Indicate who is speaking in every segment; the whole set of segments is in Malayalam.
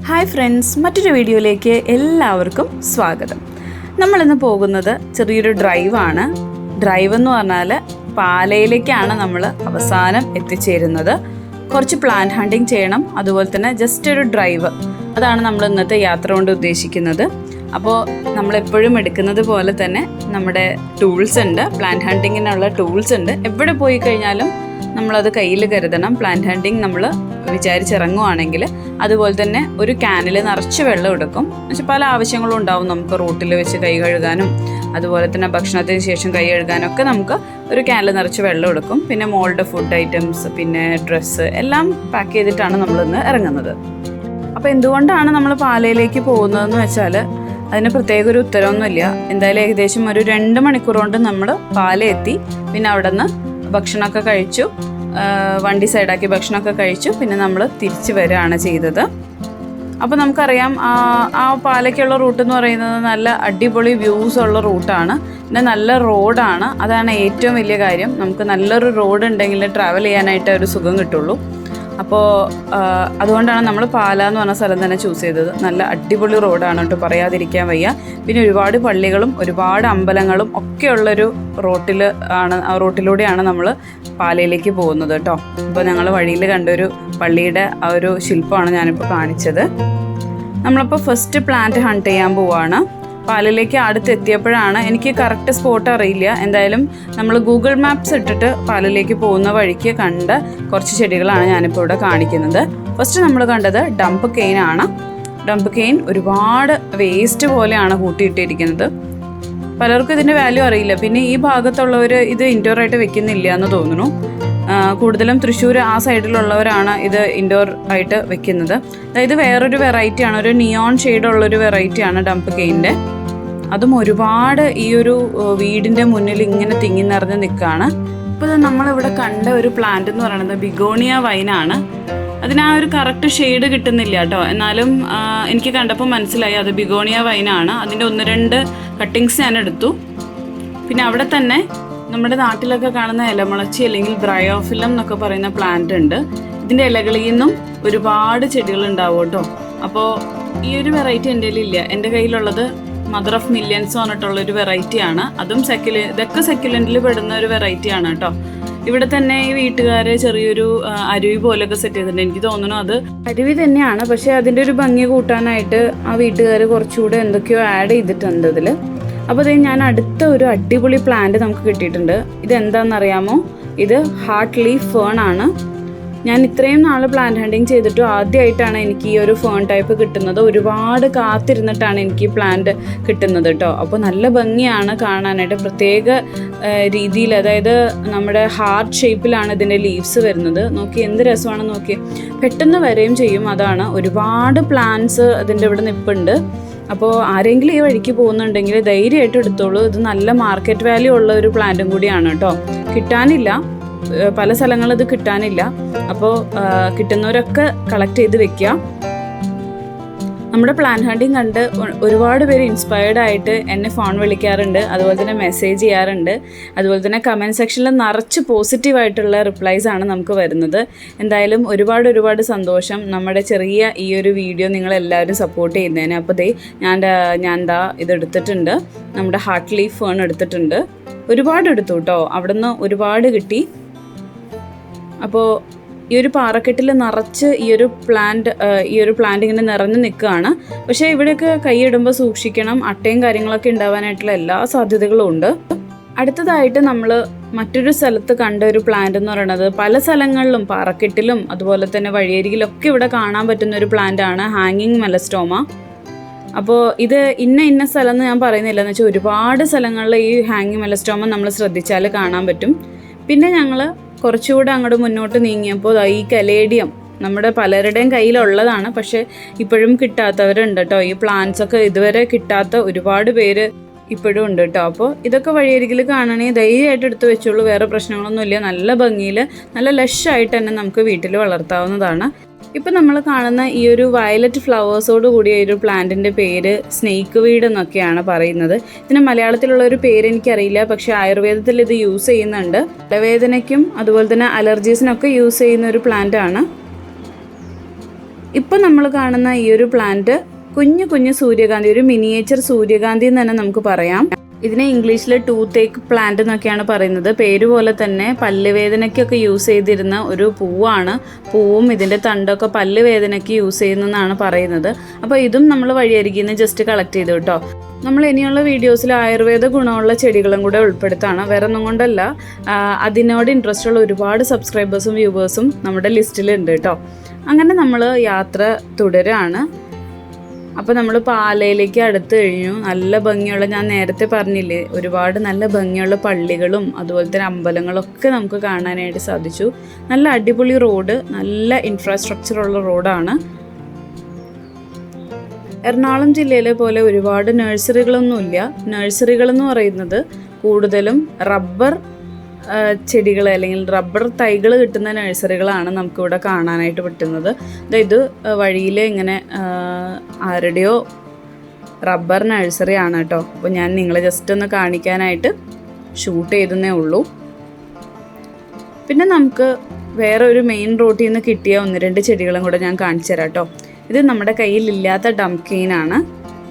Speaker 1: ഹായ് ഫ്രണ്ട്സ്, മറ്റൊരു വീഡിയോയിലേക്ക് എല്ലാവർക്കും സ്വാഗതം. നമ്മളിന്ന് പോകുന്നത് ചെറിയൊരു ഡ്രൈവാണ്. ഡ്രൈവ് എന്ന് പറഞ്ഞാൽ പാലയിലേക്കാണ് നമ്മൾ അവസാനം എത്തിച്ചേരുന്നത്. കുറച്ച് പ്ലാന്റ് ഹണ്ടിങ് ചെയ്യണം, അതുപോലെ തന്നെ ജസ്റ്റ് ഒരു ഡ്രൈവ്, അതാണ് നമ്മൾ ഇന്നത്തെ യാത്ര കൊണ്ട് ഉദ്ദേശിക്കുന്നത്. അപ്പോൾ നമ്മളെപ്പോഴും എടുക്കുന്നത് പോലെ തന്നെ നമ്മുടെ ടൂൾസ് ഉണ്ട്, പ്ലാന്റ് ഹണ്ടിങ്ങിനുള്ള ടൂൾസ് ഉണ്ട്. എവിടെ പോയി കഴിഞ്ഞാലും നമ്മളത് കയ്യിൽ കരുതണം. പ്ലാന്റ് ഹണ്ടിങ് നമ്മൾ വിചാരിച്ചിറങ്ങുവാണെങ്കിൽ അതുപോലെ തന്നെ ഒരു ക്യാനിൽ നിറച്ച് വെള്ളം എടുക്കും. പക്ഷെ പല ആവശ്യങ്ങളും ഉണ്ടാവും നമുക്ക്. റൂട്ടിൽ വെച്ച് കൈ കഴുകാനും അതുപോലെ തന്നെ ഭക്ഷണത്തിന് ശേഷം കൈ കഴുകാനും ഒക്കെ നമുക്ക് ഒരു ക്യാനിൽ നിറച്ച് വെള്ളം എടുക്കും. പിന്നെ മോൾഡ് ഫുഡ് ഐറ്റംസ്, പിന്നെ ഡ്രസ്സ് എല്ലാം പാക്ക് ചെയ്തിട്ടാണ് നമ്മളിന്ന് ഇറങ്ങുന്നത്. അപ്പോൾ എന്തുകൊണ്ടാണ് നമ്മൾ പാലയിലേക്ക് പോകുന്നതെന്ന് വെച്ചാൽ അതിന് പ്രത്യേക ഒരു ഉത്തരവൊന്നുമില്ല. എന്തായാലും ഏകദേശം ഒരു 2 മണിക്കൂർ കൊണ്ട് നമ്മൾ പാലയെത്തി. പിന്നെ അവിടെ നിന്ന് ഭക്ഷണമൊക്കെ കഴിച്ചു, വണ്ടി സൈഡാക്കി ഭക്ഷണമൊക്കെ കഴിച്ചു. പിന്നെ നമ്മൾ തിരിച്ച് വരികയാണ് ചെയ്തത്. അപ്പോൾ നമുക്കറിയാം ആ പാലയ്ക്കുള്ള റൂട്ട് എന്ന് പറയുന്നത് നല്ല അടിപൊളി വ്യൂസ് ഉള്ള റൂട്ടാണ്. പിന്നെ നല്ല റോഡാണ്, അതാണ് ഏറ്റവും വലിയ കാര്യം. നമുക്ക് നല്ലൊരു റോഡ് ഉണ്ടെങ്കിൽ ട്രാവൽ ചെയ്യാനായിട്ട് ഒരു സുഖം കിട്ടുള്ളൂ. അപ്പോൾ അതുകൊണ്ടാണ് നമ്മൾ പാല എന്ന് പറഞ്ഞ സ്ഥലം തന്നെ ചൂസ് ചെയ്തത്. നല്ല അടിപൊളി റോഡാണ് കേട്ടോ, പറയാതിരിക്കാൻ വയ്യ. പിന്നെ ഒരുപാട് പള്ളികളും ഒരുപാട് അമ്പലങ്ങളും ഒക്കെയുള്ളൊരു റോട്ടിലൂടെയാണ് നമ്മൾ പാലയിലേക്ക് പോകുന്നത് കേട്ടോ. അപ്പോൾ ഞങ്ങൾ വഴിയിൽ കണ്ടൊരു പള്ളിയുടെ ആ ഒരു ശില്പമാണ് ഞാനിപ്പോൾ കാണിച്ചത്. നമ്മളിപ്പോൾ ഫസ്റ്റ് പ്ലാന്റ് ഹണ്ട് ചെയ്യാൻ പോവുകയാണ്. പാലയിലേക്ക് അടുത്തെത്തിയപ്പോഴാണ്, എനിക്ക് കറക്റ്റ് സ്പോട്ട് അറിയില്ല, എന്തായാലും നമ്മൾ ഗൂഗിൾ മാപ്സ് ഇട്ടിട്ട് പാലയിലേക്ക് പോകുന്ന വഴിക്ക് കണ്ട കുറച്ച് ചെടികളാണ് ഞാനിപ്പോൾ ഇവിടെ കാണിക്കുന്നത്. ഫസ്റ്റ് നമ്മൾ കണ്ടത് ഡംപ് കെയിൻ ആണ്. ഡംപ് കെയിൻ ഒരുപാട് വേസ്റ്റ് പോലെയാണ് കൂട്ടിയിട്ടിരിക്കുന്നത്. പലർക്കും ഇതിൻ്റെ വാല്യൂ അറിയില്ല. പിന്നെ ഈ ഭാഗത്തുള്ളവർ ഇത് ഇൻഡോർ ആയിട്ട് വെക്കുന്നില്ല എന്ന് തോന്നുന്നു. കൂടുതലും തൃശ്ശൂർ ആ സൈഡിലുള്ളവരാണ് ഇത് ഇൻഡോർ ആയിട്ട് വെക്കുന്നത്. അതായത് വേറൊരു വെറൈറ്റിയാണ്, ഒരു നിയോൺ ഷെയ്ഡുള്ളൊരു വെറൈറ്റിയാണ് ഡംപ് കെയിൻ്റെ. അതും ഒരുപാട് ഈ ഒരു വീടിൻ്റെ മുന്നിൽ ഇങ്ങനെ തിങ്ങി നിറഞ്ഞ് നിൽക്കുകയാണ്. ഇപ്പോൾ നമ്മളിവിടെ കണ്ട ഒരു പ്ലാന്റ് എന്ന് പറയുന്നത് ബിഗോണിയ വൈനാണ്. അതിന് ആ ഒരു കറക്റ്റ് ഷെയ്ഡ് കിട്ടുന്നില്ല കേട്ടോ, എന്നാലും എനിക്ക് കണ്ടപ്പോൾ മനസ്സിലായി അത് ബിഗോണിയ വൈനാണ്. അതിൻ്റെ 1-2 കട്ടിങ്സ് ഞാൻ എടുത്തു. പിന്നെ അവിടെ തന്നെ നമ്മുടെ നാട്ടിലൊക്കെ കാണുന്ന ഇലമുളച്ചി അല്ലെങ്കിൽ ബ്രയോഫിലം എന്നൊക്കെ പറയുന്ന പ്ലാന്റ് ഉണ്ട്. ഇതിൻ്റെ ഇലകളിൽ നിന്നും ഒരുപാട് ചെടികൾ ഉണ്ടാവും കേട്ടോ. അപ്പോൾ ഈ ഒരു വെറൈറ്റി എൻ്റെ കയ്യിലില്ല. എൻ്റെ കയ്യിലുള്ളത് മദർ ഓഫ് മില്യൻസ് പറഞ്ഞിട്ടുള്ളൊരു വെറൈറ്റിയാണ്. അതും ഇതൊക്കെ സെക്യുലൻറ്റിൽ പെടുന്ന ഒരു വെറൈറ്റിയാണ് കേട്ടോ. ഇവിടെ തന്നെ ഈ വീട്ടുകാർ ചെറിയൊരു അരുവി പോലെയൊക്കെ സെറ്റ് ചെയ്തിട്ടുണ്ട്. എനിക്ക് തോന്നുന്നു അത് അരുവി തന്നെയാണ്, പക്ഷേ അതിൻ്റെ ഒരു ഭംഗി കൂട്ടാനായിട്ട് ആ വീട്ടുകാർ കുറച്ചുകൂടെ എന്തൊക്കെയോ ആഡ് ചെയ്തിട്ടുണ്ട് ഇതിൽ. അപ്പോൾ ഇത് ഞാൻ അടുത്ത ഒരു അടിപൊളി പ്ലാന്റ് നമുക്ക് കിട്ടിയിട്ടുണ്ട്. ഇതെന്താണെന്നറിയാമോ? ഇത് ഹാർട്ട് ലീഫ് ഫേൺ ആണ്. ഞാൻ ഇത്രയും നാൾ പ്ലാന്റ് ഹണ്ടിങ് ചെയ്തിട്ടും ആദ്യമായിട്ടാണ് എനിക്ക് ഈ ഒരു ഫേൺ ടൈപ്പ് കിട്ടുന്നത്. ഒരുപാട് കാത്തിരുന്നിട്ടാണ് എനിക്ക് ഈ പ്ലാന്റ് കിട്ടുന്നത് കേട്ടോ. അപ്പോൾ നല്ല ഭംഗിയാണ് കാണാനായിട്ട്, പ്രത്യേക രീതിയിൽ. അതായത് നമ്മുടെ ഹാർട്ട് ഷേപ്പിലാണ് ഇതിൻ്റെ ലീവ്സ് വരുന്നത്. നോക്കി എന്ത് രസമാണെന്ന് നോക്കി, പെട്ടെന്ന് വരെയും ചെയ്യും. അതാണ്, ഒരുപാട് പ്ലാന്റ്സ് അതിൻ്റെ ഇവിടെ നിൽപ്പുണ്ട്. അപ്പോൾ ആരെങ്കിലും ഈ വഴിക്ക് പോകുന്നുണ്ടെങ്കിൽ ധൈര്യമായിട്ട് എടുത്തോളൂ. ഇത് നല്ല മാർക്കറ്റ് വാല്യൂ ഉള്ള ഒരു പ്ലാന്റും കൂടിയാണ് കേട്ടോ. കിട്ടാനില്ല, പല സ്ഥലങ്ങളിൽ ഇത് കിട്ടാനില്ല. അപ്പോൾ കിട്ടുന്നവരൊക്കെ കളക്ട് ചെയ്ത് വെക്കുക. നമ്മുടെ പ്ലാന്റ് ഹണ്ടിങ് കണ്ട് ഒരുപാട് പേര് ഇൻസ്പയർഡ് ആയിട്ട് എന്നെ ഫോൺ വിളിക്കാറുണ്ട്, അതുപോലെ തന്നെ മെസ്സേജ് ചെയ്യാറുണ്ട്. അതുപോലെ തന്നെ കമൻറ്റ് സെക്ഷനിൽ നിറച്ച് പോസിറ്റീവായിട്ടുള്ള റിപ്ലൈസ് ആണ് നമുക്ക് വരുന്നത്. എന്തായാലും ഒരുപാട് സന്തോഷം നമ്മുടെ ചെറിയ ഈ ഒരു വീഡിയോ നിങ്ങളെല്ലാവരും സപ്പോർട്ട് ചെയ്യുന്നതിന്. അപ്പോൾ ഞാൻ ഇതെടുത്തിട്ടുണ്ട്, നമ്മുടെ ഹാർട്ട് ലീഫ് ഫേൺ എടുത്തിട്ടുണ്ട്. ഒരുപാട് എടുത്തു കേട്ടോ, അവിടെ നിന്ന് ഒരുപാട് കിട്ടി. അപ്പോൾ ഈ ഒരു പാറക്കെട്ടിൽ നിറച്ച് ഈ ഒരു പ്ലാന്റ് ഇങ്ങനെ നിറഞ്ഞു നിൽക്കുകയാണ്. പക്ഷേ ഇവിടെയൊക്കെ കൈയിടുമ്പോൾ സൂക്ഷിക്കണം, അട്ടയും കാര്യങ്ങളൊക്കെ ഉണ്ടാവാനായിട്ടുള്ള എല്ലാ സാധ്യതകളും ഉണ്ട്. അടുത്തതായിട്ട് നമ്മൾ മറ്റൊരു സ്ഥലത്ത് കണ്ട ഒരു പ്ലാന്റ് എന്ന് പറയുന്നത്, പല സ്ഥലങ്ങളിലും പാറക്കെട്ടിലും അതുപോലെ തന്നെ വഴിയരികിലൊക്കെ ഇവിടെ കാണാൻ പറ്റുന്ന ഒരു പ്ലാന്റാണ് ഹാങ്ങിങ് മെലസ്റ്റോമ. അപ്പോൾ ഇത് ഇന്ന സ്ഥലം എന്ന് ഞാൻ പറയുന്നില്ല, എന്ന് വെച്ചാൽ ഒരുപാട് സ്ഥലങ്ങളിൽ ഈ ഹാങ്ങിങ് മെലസ്റ്റോമ നമ്മൾ ശ്രദ്ധിച്ചാൽ കാണാൻ പറ്റും. പിന്നെ ഞങ്ങൾ കുറച്ചുകൂടെ അങ്ങോട്ട് മുന്നോട്ട് നീങ്ങിയപ്പോൾ ഈ കലേഡിയം നമ്മുടെ പലരുടെയും കയ്യിലുള്ളതാണ്, പക്ഷേ ഇപ്പോഴും കിട്ടാത്തവരുണ്ട് കേട്ടോ. ഈ പ്ലാന്റ്സൊക്കെ ഇതുവരെ കിട്ടാത്ത ഒരുപാട് പേര് ഇപ്പോഴും ഉണ്ട് കേട്ടോ. അപ്പോൾ ഇതൊക്കെ വഴിയരികിൽ കാണണമെങ്കിൽ ധൈര്യമായിട്ട് എടുത്ത് വെച്ചോളൂ, വേറെ പ്രശ്നങ്ങളൊന്നുമില്ല. നല്ല ഭംഗിയിൽ നല്ല ലഷായിട്ട് തന്നെ നമുക്ക് വീട്ടിൽ വളർത്താവുന്നതാണ്. ഇപ്പം നമ്മൾ കാണുന്ന ഈ ഒരു വയലറ്റ് ഫ്ലവേഴ്സോട് കൂടിയ ഒരു പ്ലാന്റിൻ്റെ പേര് സ്നേക്ക് വീഡ് എന്നൊക്കെയാണ് പറയുന്നത്. ഇതിന് മലയാളത്തിലുള്ള ഒരു പേര് എനിക്കറിയില്ല, പക്ഷേ ആയുർവേദത്തിൽ ഇത് യൂസ് ചെയ്യുന്നുണ്ട്. തലവേദനയ്ക്കും അതുപോലെ തന്നെ അലർജീസിനൊക്കെ യൂസ് ചെയ്യുന്ന ഒരു പ്ലാന്റ് ആണ്. ഇപ്പം നമ്മൾ കാണുന്ന ഈ ഒരു പ്ലാന്റ് കുഞ്ഞു കുഞ്ഞു സൂര്യകാന്തി, ഒരു മിനിയേച്ചർ സൂര്യകാന്തി എന്ന് തന്നെ നമുക്ക് പറയാം. ഇതിനെ ഇംഗ്ലീഷിൽ ടൂത്ത് ഏക്ക് പ്ലാന്റ് എന്നൊക്കെയാണ് പറയുന്നത്. പേര് പോലെ തന്നെ പല്ലുവേദനയ്ക്കൊക്കെ യൂസ് ചെയ്തിരുന്ന ഒരു പൂവാണ്. പൂവും ഇതിൻ്റെ തണ്ടൊക്കെ പല്ലുവേദനയ്ക്ക് യൂസ് ചെയ്യുന്നതെന്നാണ് പറയുന്നത്. അപ്പോൾ ഇതും നമ്മൾ വഴിയരികിൽ നിന്ന് ജസ്റ്റ് കളക്ട് ചെയ്തു കേട്ടോ. നമ്മൾ ഇനിയുള്ള വീഡിയോസിൽ ആയുർവേദ ഗുണമുള്ള ചെടികളും കൂടെ ഉൾപ്പെടുത്താണ്. വേറെ ഒന്നും കൊണ്ടല്ല, അതിനോട് ഇൻട്രസ്റ്റ് ഉള്ള ഒരുപാട് സബ്സ്ക്രൈബേഴ്സും വ്യൂവേഴ്സും നമ്മുടെ ലിസ്റ്റിലുണ്ട് കേട്ടോ. അങ്ങനെ നമ്മൾ യാത്ര തുടരാണ്. അപ്പോൾ നമ്മൾ പാലയിലേക്ക് അടുത്ത് കഴിഞ്ഞു. നല്ല ഭംഗിയുള്ള, ഞാൻ നേരത്തെ പറഞ്ഞില്ലേ, ഒരുപാട് നല്ല ഭംഗിയുള്ള പള്ളികളും അതുപോലെ തന്നെ അമ്പലങ്ങളൊക്കെ നമുക്ക് കാണാനായിട്ട് സാധിച്ചു. നല്ല അടിപൊളി റോഡ്, നല്ല ഇൻഫ്രാസ്ട്രക്ചറുള്ള റോഡാണ്. എറണാകുളം ജില്ലയിലെ പോലെ ഒരുപാട് നഴ്സറികളൊന്നുമില്ല. നഴ്സറികളെന്ന് പറയുന്നത് കൂടുതലും റബ്ബർ ചെടികൾ അല്ലെങ്കിൽ റബ്ബർ തൈകൾ കിട്ടുന്ന നഴ്സറികളാണ് നമുക്കിവിടെ കാണാനായിട്ട് പറ്റുന്നത്. അതായത് വഴിയിൽ ഇങ്ങനെ ആരുടെയോ റബ്ബർ നഴ്സറി ആണ് കേട്ടോ. അപ്പോൾ ഞാൻ നിങ്ങളെ ജസ്റ്റ് ഒന്ന് കാണിക്കാനായിട്ട് ഷൂട്ട് ചെയ്തേ ഉള്ളൂ. പിന്നെ നമുക്ക് വേറെ ഒരു മെയിൻ റോട്ടിൽ നിന്ന് കിട്ടിയ 1-2 ചെടികളും കൂടെ ഞാൻ കാണിച്ചു തരാം കേട്ടോ. ഇത് നമ്മുടെ കയ്യിലില്ലാത്ത ഡംകെയിനാണ്.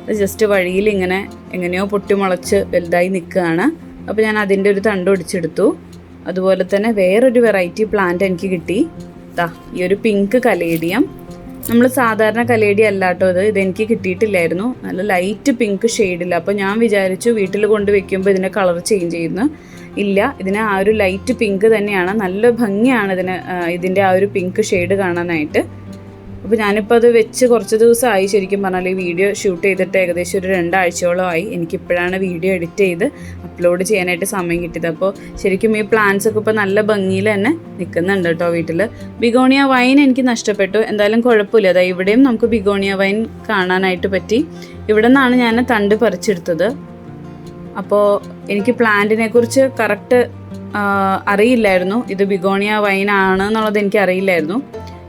Speaker 1: അത് ജസ്റ്റ് വഴിയിൽ ഇങ്ങനെ എങ്ങനെയോ പൊട്ടിമുളച്ച് വലുതായി നിൽക്കുകയാണ്. അപ്പോൾ ഞാൻ അതിൻ്റെ ഒരു തണ്ട് ഒടിച്ചെടുത്തു. അതുപോലെ തന്നെ വേറൊരു വെറൈറ്റി പ്ലാന്റ് എനിക്ക് കിട്ടി. ഈ ഒരു പിങ്ക് കലേഡിയം. നമ്മൾ സാധാരണ കലേഡിയം അല്ല കേട്ടോ ഇതെനിക്ക് കിട്ടിയിട്ടില്ലായിരുന്നു. നല്ല ലൈറ്റ് പിങ്ക് ഷെയ്ഡില്ല. അപ്പോൾ ഞാൻ വിചാരിച്ചു വീട്ടിൽ കൊണ്ട് വെക്കുമ്പോൾ ഇതിൻ്റെ കളർ ചേഞ്ച് ചെയ്യുന്നു. ഇല്ല, ഇതിന് ആ ഒരു ലൈറ്റ് പിങ്ക് തന്നെയാണ്. നല്ല ഭംഗിയാണ് ഇതിൻ്റെ ആ ഒരു പിങ്ക് ഷെയ്ഡ് കാണാനായിട്ട്. അപ്പോൾ ഞാനിപ്പോൾ അത് വെച്ച് കുറച്ച് ദിവസമായി. ശരിക്കും പറഞ്ഞാൽ ഈ വീഡിയോ ഷൂട്ട് ചെയ്തിട്ട് ഏകദേശം ഒരു 2 ആഴ്ചയോളമായി. എനിക്കിപ്പോഴാണ് വീഡിയോ എഡിറ്റ് ചെയ്ത് അപ്ലോഡ് ചെയ്യാനായിട്ട് സമയം കിട്ടിയത്. അപ്പോൾ ശരിക്കും ഈ പ്ലാന്റ്സ് ഒക്കെ ഇപ്പോൾ നല്ല ഭംഗിയിൽ തന്നെ നിൽക്കുന്നുണ്ട് കേട്ടോ വീട്ടിൽ. ബിഗോണിയ വൈൻ എനിക്ക് നഷ്ടപ്പെട്ടു. എന്തായാലും കുഴപ്പമില്ല. അതായത് ഇവിടെയും നമുക്ക് ബിഗോണിയ വൈൻ കാണാനായിട്ട് പറ്റി. ഇവിടെ നിന്നാണ് ഞാൻ തണ്ട് പറിച്ചെടുത്തത്. അപ്പോൾ എനിക്ക് പ്ലാന്റിനെ കുറിച്ച് കറക്റ്റ് അറിയില്ലായിരുന്നു. ഇത് ബിഗോണിയ വൈൻ ആണെന്നുള്ളത് എനിക്ക് അറിയില്ലായിരുന്നു.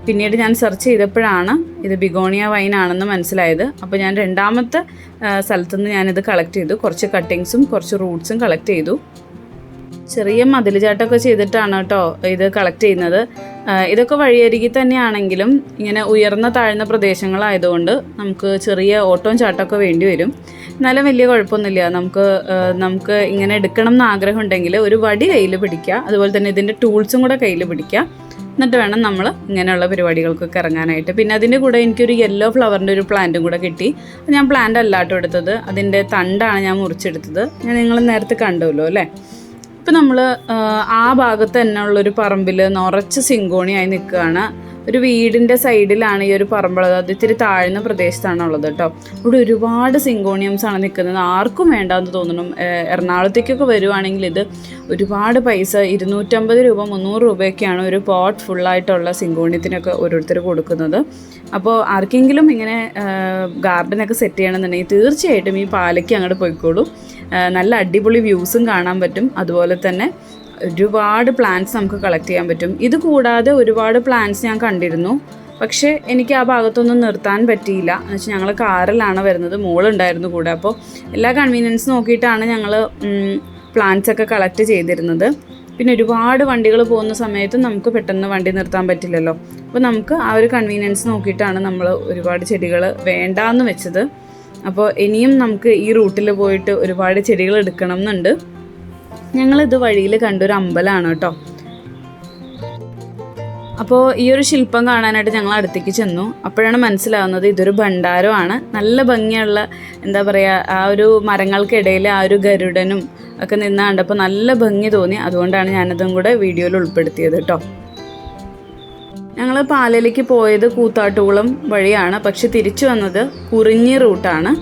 Speaker 1: പിന്നീട് ഞാൻ സെർച്ച് ചെയ്തപ്പോഴാണ് ഇത് ബിഗോണിയ വൈൻ ആണെന്ന് മനസ്സിലായത്. അപ്പോൾ ഞാൻ 2ാമത്തെ സ്ഥലത്തുനിന്ന് ഞാനിത് കളക്ട് ചെയ്തു. കുറച്ച് കട്ടിങ്സും കുറച്ച് റൂട്ട്സും കളക്ട് ചെയ്തു. ചെറിയ മതിലുചാട്ടമൊക്കെ ചെയ്തിട്ടാണ് കേട്ടോ ഇത് കളക്ട് ചെയ്യുന്നത്. ഇതൊക്കെ വഴിയരികിൽ തന്നെയാണെങ്കിലും ഇങ്ങനെ ഉയർന്ന താഴ്ന്ന പ്രദേശങ്ങളായതുകൊണ്ട് നമുക്ക് ചെറിയ ഓട്ടവും ചാട്ടമൊക്കെ വേണ്ടി വരും. എന്നാലും വലിയ കുഴപ്പമൊന്നുമില്ല. നമുക്ക് ഇങ്ങനെ എടുക്കണം എന്ന് ആഗ്രഹം ഉണ്ടെങ്കിൽ ഒരു വടി കയ്യിൽ പിടിക്കുക. അതുപോലെ തന്നെ ഇതിൻ്റെ ടൂൾസും കൂടെ കയ്യിൽ പിടിക്കുക. എന്നിട്ട് വേണം നമ്മൾ ഇങ്ങനെയുള്ള പരിപാടികൾക്കൊക്കെ ഇറങ്ങാനായിട്ട്. പിന്നെ അതിൻ്റെ കൂടെ എനിക്കൊരു യെല്ലോ ഫ്ലവറിൻ്റെ ഒരു പ്ലാന്റും കൂടെ കിട്ടി. ഞാൻ പ്ലാന്റ് അല്ലാട്ടോ എടുത്തത്, അതിൻ്റെ തണ്ടാണ് ഞാൻ മുറിച്ചെടുത്തത്. ഞാൻ നിങ്ങൾ നേരത്തെ കണ്ടുവല്ലോ അല്ലേ. ഇപ്പം നമ്മൾ ആ ഭാഗത്ത് തന്നെ ഉള്ളൊരു പറമ്പിൽ നിറച്ച് സിങ്കോണിയായി നിൽക്കുകയാണ്. ഒരു വീടിൻ്റെ സൈഡിലാണ് ഈ ഒരു പറമ്പുള്ളത്. അത് ഇത്തിരി താഴ്ന്ന പ്രദേശത്താണ് ഉള്ളത് കേട്ടോ. ഇവിടെ ഒരുപാട് സിങ്കോണിയംസാണ് നിൽക്കുന്നത്. ആർക്കും വേണ്ടാന്ന് തോന്നണം. എറണാകുളത്തേക്കൊക്കെ വരുവാണെങ്കിൽ ഇത് ഒരുപാട് പൈസ, 250 രൂപ 300 രൂപയൊക്കെയാണ് ഒരു പോട്ട് ഫുള്ളായിട്ടുള്ള സിങ്കോണിയത്തിനൊക്കെ ഓരോരുത്തർ കൊടുക്കുന്നത്. അപ്പോൾ ആർക്കെങ്കിലും ഇങ്ങനെ ഗാർഡനൊക്കെ സെറ്റ് ചെയ്യണമെന്നുണ്ടെങ്കിൽ തീർച്ചയായിട്ടും ഈ പാലയ്ക്ക് അങ്ങോട്ട് പോയിക്കോളൂ. നല്ല അടിപൊളി വ്യൂസും കാണാൻ പറ്റും. അതുപോലെ തന്നെ ഒരുപാട് പ്ലാന്റ്സ് നമുക്ക് കളക്ട് ചെയ്യാൻ പറ്റും. ഇത് കൂടാതെ ഒരുപാട് പ്ലാന്റ്സ് ഞാൻ കണ്ടിരുന്നു. പക്ഷേ എനിക്ക് ആ ഭാഗത്തൊന്നും നിർത്താൻ പറ്റിയില്ല. എന്ന് വെച്ചാൽ ഞങ്ങൾ കാറിലാണ് വരുന്നത്, മോളുണ്ടായിരുന്നു കൂടെ. അപ്പോൾ എല്ലാ കൺവീനിയൻസ് നോക്കിയിട്ടാണ് ഞങ്ങൾ പ്ലാന്റ്സ് ഒക്കെ കളക്ട് ചെയ്തിരുന്നത്. പിന്നെ ഒരുപാട് വണ്ടികൾ പോകുന്ന സമയത്ത് നമുക്ക് പെട്ടെന്ന് വണ്ടി നിർത്താൻ പറ്റില്ലല്ലോ. അപ്പോൾ നമുക്ക് ആ ഒരു കൺവീനിയൻസ് നോക്കിയിട്ടാണ് നമ്മൾ ഒരുപാട് ചെടികൾ വേണ്ടാന്ന് വെച്ചത്. അപ്പോൾ ഇനിയും നമുക്ക് ഈ റൂട്ടിൽ പോയിട്ട് ഒരുപാട് ചെടികൾ എടുക്കണം എന്നുണ്ട്. ഞങ്ങളിത് വഴിയിൽ കണ്ടൊരു അമ്പലമാണ് കേട്ടോ. അപ്പോൾ ഈ ഒരു ശില്പം കാണാനായിട്ട് ഞങ്ങൾ അടുത്തേക്ക് ചെന്നു. അപ്പോഴാണ് മനസ്സിലാവുന്നത് ഇതൊരു ഭണ്ഡാരമാണ്. നല്ല ഭംഗിയുള്ള, എന്താ പറയുക, ആ ഒരു മരങ്ങൾക്കിടയിൽ ആ ഒരു ഗരുഡനും ഒക്കെ നിന്ന് കണ്ടപ്പോൾ നല്ല ഭംഗി തോന്നി. അതുകൊണ്ടാണ് ഞാനതും കൂടെ വീഡിയോയിൽ ഉൾപ്പെടുത്തിയത് കേട്ടോ. ഞങ്ങൾ പാലയിലേക്ക് പോയത് കൂത്താട്ടുകുളം വഴിയാണ്, പക്ഷെ തിരിച്ചു വന്നത് കുറിഞ്ഞി റൂട്ടാണ്.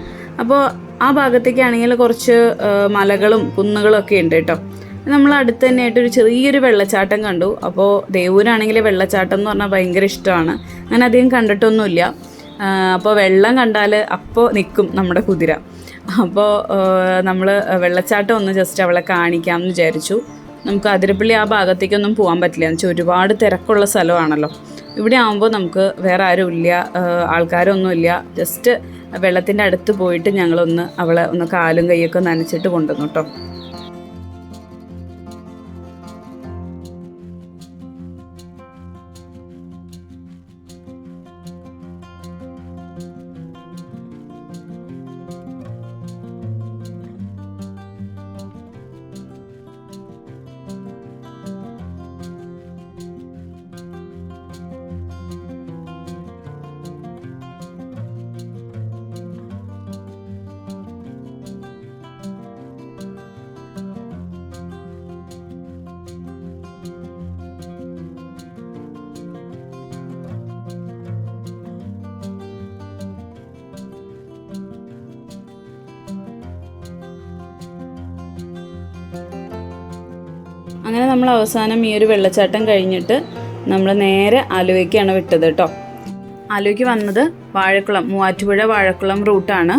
Speaker 1: അപ്പോൾ ആ ഭാഗത്തേക്കാണെങ്കിൽ കുറച്ച് മലകളും കുന്നുകളും ഒക്കെ ഉണ്ട് കേട്ടോ. നമ്മൾ അടുത്ത് തന്നെയായിട്ടൊരു ചെറിയൊരു വെള്ളച്ചാട്ടം കണ്ടു. അപ്പോൾ ദേവൂരാണെങ്കിൽ വെള്ളച്ചാട്ടം എന്ന് പറഞ്ഞാൽ ഭയങ്കര ഇഷ്ടമാണ്. അങ്ങനെ അധികം കണ്ടിട്ടൊന്നുമില്ല. അപ്പോൾ വെള്ളം കണ്ടാൽ അപ്പോൾ നിൽക്കും നമ്മുടെ കുതിര. അപ്പോൾ നമ്മൾ വെള്ളച്ചാട്ടം ഒന്ന് ജസ്റ്റ് അവളെ കാണിക്കാമെന്ന് വിചാരിച്ചു. നമുക്ക് അതിരപ്പള്ളി ആ ഭാഗത്തേക്കൊന്നും പോകാൻ പറ്റില്ല. എന്ന് വെച്ചാൽ ഒരുപാട് തിരക്കുള്ള സ്ഥലമാണല്ലോ. ഇവിടെ ആകുമ്പോൾ നമുക്ക് വേറെ ആരും ഇല്ല, ആൾക്കാരൊന്നുമില്ല. ജസ്റ്റ് വെള്ളത്തിൻ്റെ അടുത്ത് പോയിട്ട് ഞങ്ങളൊന്ന് അവളെ ഒന്ന് കാലും കൈയൊക്കെ നനച്ചിട്ട് കൊണ്ടുവന്നു കേട്ടോ. അങ്ങനെ നമ്മൾ അവസാനം ഈ ഒരു വെള്ളച്ചാട്ടം കഴിഞ്ഞിട്ട് നമ്മൾ നേരെ ആലുവയ്ക്കാണ് വിട്ടത് കേട്ടോ. ആലുവയ്ക്ക് വന്നത് വാഴക്കുളം, മൂവാറ്റുപുഴ വാഴക്കുളം റൂട്ടാണ്.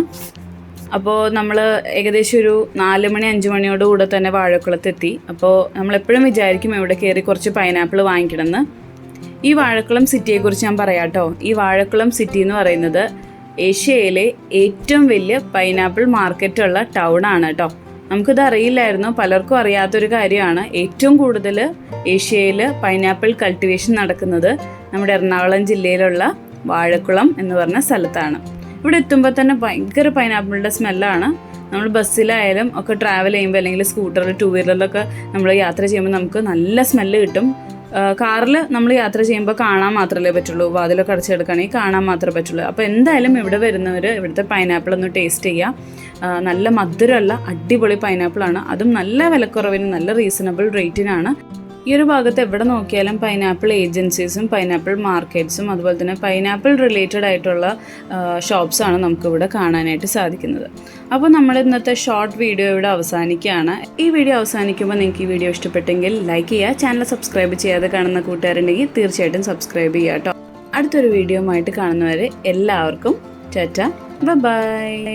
Speaker 1: അപ്പോൾ നമ്മൾ ഏകദേശം ഒരു 4 മണി 5 മണിയോടുകൂടെ തന്നെ വാഴക്കുളത്തെത്തി. അപ്പോൾ നമ്മളെപ്പോഴും വിചാരിക്കും ഇവിടെ കയറി കുറച്ച് പൈനാപ്പിൾ വാങ്ങിക്കണമെന്ന്. ഈ വാഴക്കുളം സിറ്റിയെക്കുറിച്ച് ഞാൻ പറയാം കേട്ടോ. ഈ വാഴക്കുളം സിറ്റി എന്ന് പറയുന്നത് ഏഷ്യയിലെ ഏറ്റവും വലിയ പൈനാപ്പിൾ മാർക്കറ്റുള്ള ടൗൺ ആണ് കേട്ടോ. നമുക്കിത് അറിയില്ലായിരുന്നു, പലർക്കും അറിയാത്തൊരു കാര്യമാണ്. ഏറ്റവും കൂടുതൽ ഏഷ്യയിൽ പൈനാപ്പിൾ കൾട്ടിവേഷൻ നടക്കുന്നത് നമ്മുടെ എറണാകുളം ജില്ലയിലുള്ള വാഴക്കുളം എന്ന് പറഞ്ഞ സ്ഥലത്താണ്. ഇവിടെ എത്തുമ്പോൾ തന്നെ ഭയങ്കര പൈനാപ്പിളിൻ്റെ സ്മെല്ലാണ്. നമ്മൾ ബസ്സിലായാലും ഒക്കെ ട്രാവൽ ചെയ്യുമ്പോൾ അല്ലെങ്കിൽ സ്കൂട്ടറിൽ 2 വീലറിലൊക്കെ നമ്മൾ യാത്ര ചെയ്യുമ്പോൾ നമുക്ക് നല്ല സ്മെല്ല് കിട്ടും. കാറിൽ നമ്മൾ യാത്ര ചെയ്യുമ്പോൾ കാണാൻ മാത്രമേ പറ്റുള്ളൂ, വാതിലൊക്കെ അടച്ചെടുക്കുകയാണെങ്കിൽ കാണാൻ മാത്രമേ പറ്റുള്ളൂ. അപ്പോൾ എന്തായാലും ഇവിടെ വരുന്നവർ ഇവിടുത്തെ പൈനാപ്പിൾ ഒന്ന് ടേസ്റ്റ് ചെയ്യുക. നല്ല മധുരമുള്ള അടിപൊളി പൈനാപ്പിളാണ്, അതും നല്ല വിലക്കുറവിന് നല്ല റീസണബിൾ റേറ്റിനാണ്. ഈ ഒരു ഭാഗത്ത് എവിടെ നോക്കിയാലും പൈനാപ്പിൾ ഏജൻസീസും പൈനാപ്പിൾ മാർക്കറ്റ്സും അതുപോലെ തന്നെ പൈനാപ്പിൾ റിലേറ്റഡ് ആയിട്ടുള്ള ഷോപ്സാണ് നമുക്കിവിടെ കാണാനായിട്ട് സാധിക്കുന്നത്. അപ്പോൾ നമ്മൾ ഇന്നത്തെ ഷോർട്ട് വീഡിയോ ഇവിടെ അവസാനിക്കുകയാണ്. ഈ വീഡിയോ അവസാനിക്കുമ്പോൾ നിങ്ങൾക്ക് ഈ വീഡിയോ ഇഷ്ടപ്പെട്ടെങ്കിൽ ലൈക്ക് ചെയ്യുക. ചാനൽ സബ്സ്ക്രൈബ് ചെയ്യാതെ കാണുന്ന കൂട്ടുകാരുണ്ടെങ്കിൽ തീർച്ചയായിട്ടും സബ്സ്ക്രൈബ് ചെയ്യുക കേട്ടോ. അടുത്തൊരു വീഡിയോ ആയിട്ട് കാണുന്നവരെ എല്ലാവർക്കും ടാറ്റ, ബൈ.